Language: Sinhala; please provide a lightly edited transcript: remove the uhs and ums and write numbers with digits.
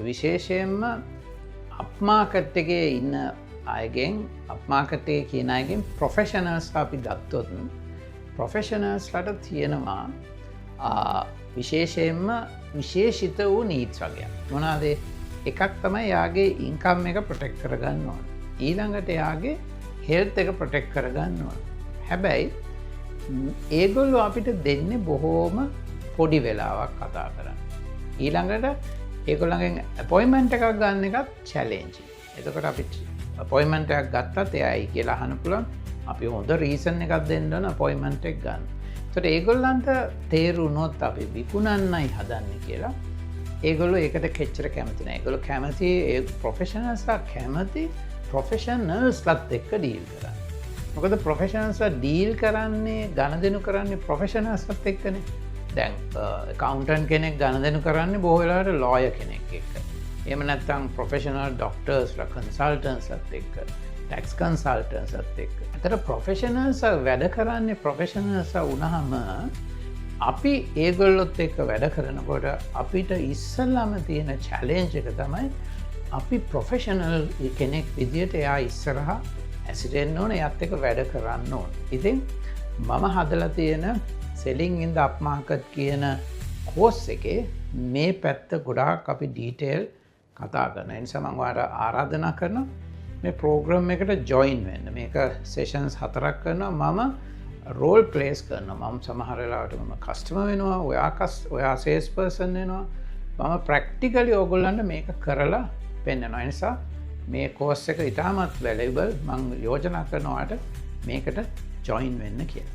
විශේෂයෙන්ම අප්මාකට් එකේ ඉන්න අයගෙන් අප්මාකට් එකේ කියන අයගෙන් ප්‍රොෆෙෂනල්ස් අපි ගත්තොත් ප්‍රොෆෙෂනල්ස්ලට තියෙනවා විශේෂයෙන්ම විශේෂිත වූ නීඩ්ස් වගයක්. මොනවාද? එකක් තමයි යාගේ ඉන්කම් එක ප්‍රොටෙක්ට් කරගන්න ඕන. ඊළඟට යාගේ හෙල්ත් එක ප්‍රොටෙක්ට් කරගන්න ඕන. හැබැයි ඒගොල්ලෝ අපිට දෙන්නේ බොහෝම පොඩි වෙලාවක් කතා කරන්න. ඊළඟට ඒගොල්ලන්ගෙන් අපොයින්ට්මන්ට් එකක් ගන්න එකත් චැලෙන්ජිං. එතකොට අපි අපොයින්ට්මන්ට් එකක් ගත්තත් එයායි කියලා අහන්න පුළුවන්. අපි හොඳ රීසන් එකක් දෙන්න ඕන අපොයින්ට්මන්ට් එක ගන්න. ඒතකොට ඒගොල්ලන්ට තේරුණොත් අපි විකුණන්නයි හදන්නේ කියලා ඒගොල්ලෝ ඒකට කෙච්චර කැමති නැහැ. ඒගොල්ලෝ කැමති ඒ ප්‍රොෆෙෂනල්ස්ලා කැමති ප්‍රොෆෙෂනල්ස්ලත් එක්ක ඩීල් කරන්න. මොකද ප්‍රොෆෙෂනල්ස්ලා ඩීල් කරන්නේ ගණදෙනු කරන්නේ ප්‍රොෆෙෂනල්ස්ලත් එක්කනේ. දැන් කවුන්ටන්ට් කෙනෙක් ගණදෙනු කරන්නේ බොහෝ වෙලාවට ලෝයර් කෙනෙක් එක්ක. එහෙම නැත්නම් ප්‍රොෆෙෂනල් ඩොක්ටර්ස්ලා කන්සල්ටන්ට්ස්ලත් එක්ක, ටැක්ස් කන්සල්ටන්ට්ස්ලත් එක්ක. ඒතර ප්‍රොෆෙෂනල්ස් වැඩ කරන්නේ ප්‍රොෆෙෂනල්ස් වුණාම අපි ඒගොල්ලොත් එක්ක වැඩ කරනකොට අපිට ඉස්සල්ලාම තියෙන චැලෙන්ජ් එක තමයි අපි ප්‍රොෆෙෂනල් කෙනෙක් විදියට එයා ඉස්සරහා ඇසිරෙන්න ඕන, එයත් එක්ක වැඩ කරන්න ඕන. ඉතින් මම හදලා තියෙන සෙලිං ඉන් ද අප්මාකට් කියන කෝස් එකේ මේ පැත්ත ගොඩාක් අපි ඩීටේල් කතා කරන. ඒ නිසා මම ඔයාලට ආරාධනා කරනවා මේ ප්‍රෝග්‍රෑම් එකට ජොයින් වෙන්න. මේක සෙෂන්ස් 4ක් කරනවා. මම රෝල් ප්ලේස් කරනවා. මම සමහර වෙලාවට මම කස්ටමර් වෙනවා, ඔයා සේල්ස් පර්සන් වෙනවා. මම ප්‍රැක්ටිකලි ඕගොල්ලන්ට මේක කරලා පෙන්නනවා. ඒ නිසා මේ කෝස් එක ඉතාමත් වැලේබල්. මම යෝජනා කරනවාට මේකට ජොයින් වෙන්න කියලා.